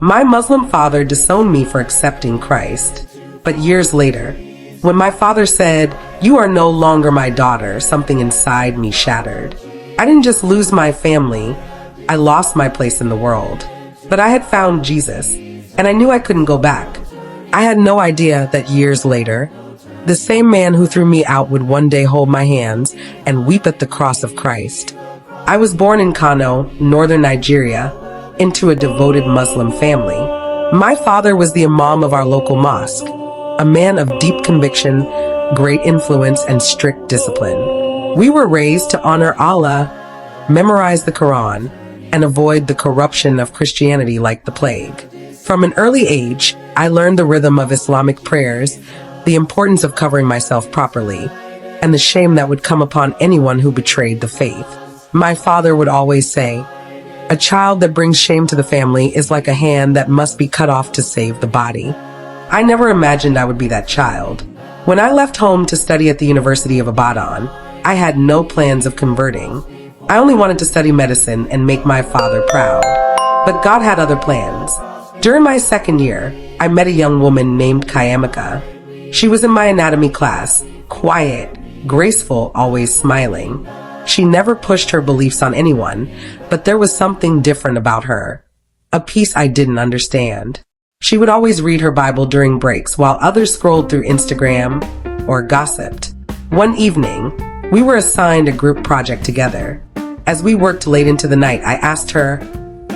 My Muslim father disowned me for accepting Christ. But years later, when my father said, "You are no longer my daughter," something inside me shattered. I didn't just lose my family, I lost my place in the world. But I had found Jesus, and I knew I couldn't go back. I had no idea that years later, the same man who threw me out would one day hold my hands and weep at the cross of Christ. I was born in Kano, northern Nigeria, into a devoted Muslim family. My father was the imam of our local mosque, a man of deep conviction, great influence, and strict discipline. We were raised to honor Allah, memorize the Quran, and avoid the corruption of Christianity like the plague. From an early age, I learned the rhythm of Islamic prayers, the importance of covering myself properly, and the shame that would come upon anyone who betrayed the faith. My father would always say, "A child that brings shame to the family is like a hand that must be cut off to save the body." I never imagined I would be that child. When I left home to study at the University of Ibadan, I had no plans of converting. I only wanted to study medicine and make my father proud. But God had other plans. During my second year, I met a young woman named Kayamika. She was in my anatomy class, quiet, graceful, always smiling. She never pushed her beliefs on anyone, but there was something different about her, a piece I didn't understand. She would always read her Bible during breaks while others scrolled through Instagram or gossiped. One evening, we were assigned a group project together. As we worked late into the night, I asked her,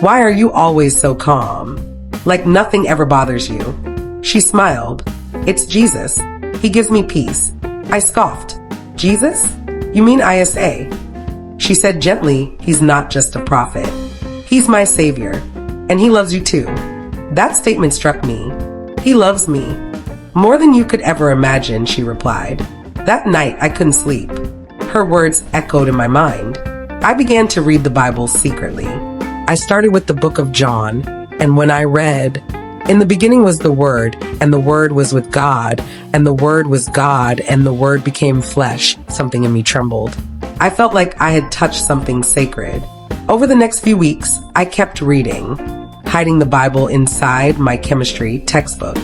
"Why are you always so calm? Like nothing ever bothers you?" She smiled. "It's Jesus. He gives me peace." I scoffed. "Jesus? You mean Isa?" She said gently, "He's not just a prophet. He's my savior, and he loves you too." That statement struck me. "He loves me more than you could ever imagine," she replied. That night, I couldn't sleep. Her words echoed in my mind. I began to read the Bible secretly. I started with the book of John, and when I read, "In the beginning was the Word, and the Word was with God, and the Word was God, and the Word became flesh," something in me trembled. I felt like I had touched something sacred. Over the next few weeks, I kept reading, hiding the Bible inside my chemistry textbook.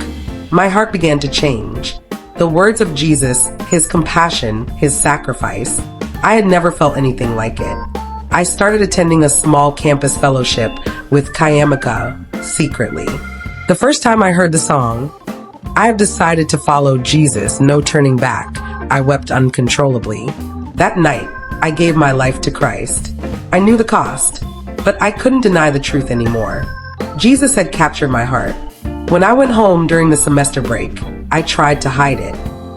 My heart began to change. The words of Jesus, his compassion, his sacrifice, I had never felt anything like it. I started attending a small campus fellowship with Kayamika secretly. The first time I heard the song, "I have decided to follow Jesus, no turning back," I wept uncontrollably. That night, I gave my life to Christ. I knew the cost, but I couldn't deny the truth anymore. Jesus had captured my heart. When I went home during the semester break, I tried to hide it.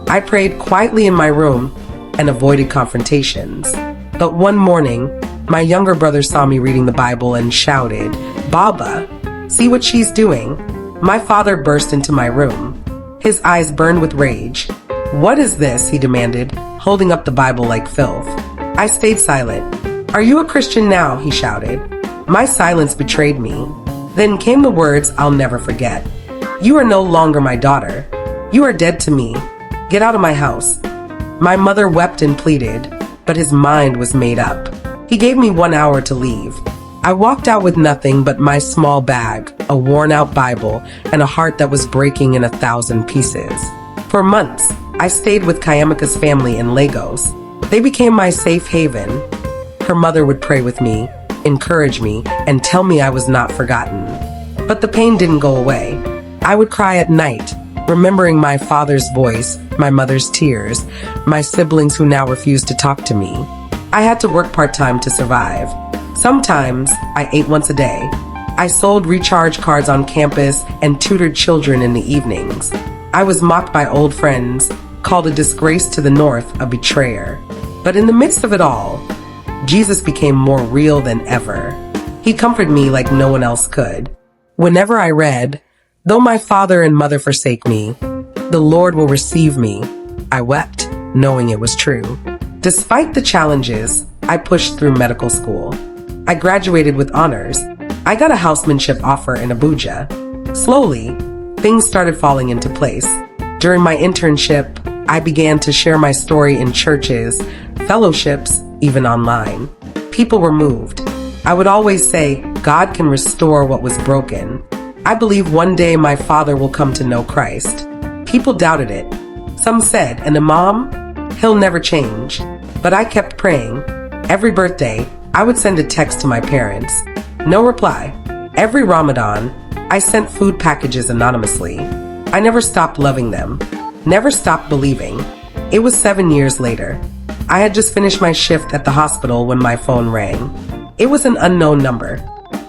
I prayed quietly in my room and avoided confrontations. But one morning, my younger brother saw me reading the Bible and shouted, "Baba, see what she's doing?" My father burst into my room. His eyes burned with rage. "What is this?" he demanded, holding up the Bible like filth. I stayed silent. "Are you a Christian now?" he shouted. My silence betrayed me. Then came the words I'll never forget. "You are no longer my daughter. You are dead to me. Get out of my house." My mother wept and pleaded, but his mind was made up. He gave me 1 hour to leave. I walked out with nothing but my small bag, a worn-out Bible, and a heart that was breaking in 1,000 pieces. For months, I stayed with Kayamika's family in Lagos. They became my safe haven. Her mother would pray with me, encourage me, and tell me I was not forgotten. But the pain didn't go away. I would cry at night, remembering my father's voice, my mother's tears, my siblings who now refused to talk to me. I had to work part-time to survive. Sometimes I ate once a day. I sold recharge cards on campus and tutored children in the evenings. I was mocked by old friends, called a disgrace to the North, a betrayer. But in the midst of it all, Jesus became more real than ever. He comforted me like no one else could. Whenever I read, "Though my father and mother forsake me, the Lord will receive me," I wept, knowing it was true. Despite the challenges, I pushed through medical school. I graduated with honors. I got a housemanship offer in Abuja. Slowly, things started falling into place. During my internship, I began to share my story in churches, fellowships, even online. People were moved. I would always say, God can restore what was broken. I believe one day my father will come to know Christ. People doubted it. Some said, an imam? He'll never change. But I kept praying. Every birthday, I would send a text to my parents. No reply. Every Ramadan, I sent food packages anonymously. I never stopped loving them. Never stopped believing. It was 7 years later. I had just finished my shift at the hospital when my phone rang. It was an unknown number.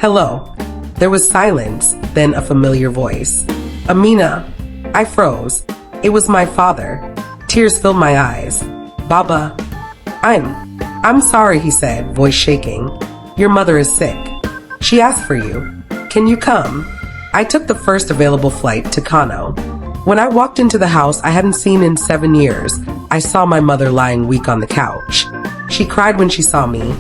Hello. There was silence, then a familiar voice. Amina. I froze. It was my father. Tears filled my eyes. Baba. I'm sorry, he said, voice shaking. Your mother is sick. She asked for you. Can you come? I took the first available flight to Kano. When I walked into the house I hadn't seen in 7 years, I saw my mother lying weak on the couch. She cried when she saw me.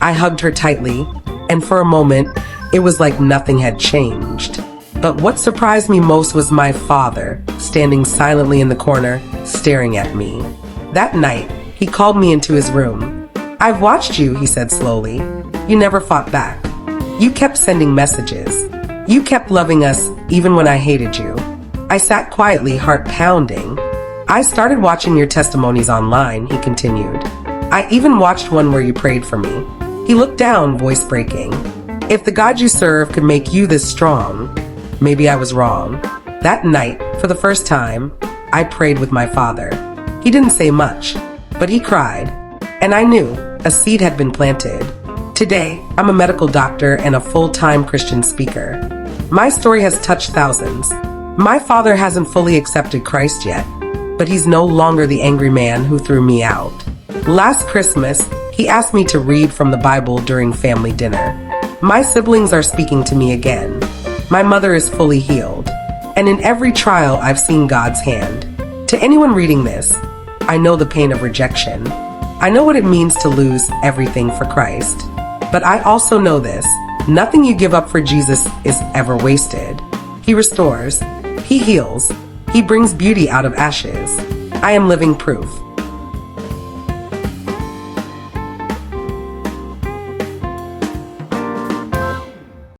I hugged her tightly, and for a moment, it was like nothing had changed. But what surprised me most was my father, standing silently in the corner, staring at me. That night, he called me into his room. I've watched you, he said slowly. You never fought back. You kept sending messages. You kept loving us even when I hated you. I sat quietly, heart pounding. I started watching your testimonies online, he continued. I even watched one where you prayed for me. He looked down, voice breaking. If the God you serve could make you this strong, maybe I was wrong. That night, for the first time, I prayed with my father. He didn't say much, but he cried. And I knew a seed had been planted. Today, I'm a medical doctor and a full-time Christian speaker. My story has touched thousands. My father hasn't fully accepted Christ yet, but he's no longer the angry man who threw me out. Last Christmas, he asked me to read from the Bible during family dinner. My siblings are speaking to me again. My mother is fully healed. And in every trial, I've seen God's hand. To anyone reading this, I know the pain of rejection. I know what it means to lose everything for Christ. But I also know this: nothing you give up for Jesus is ever wasted. He restores. He heals. He brings beauty out of ashes. I am living proof.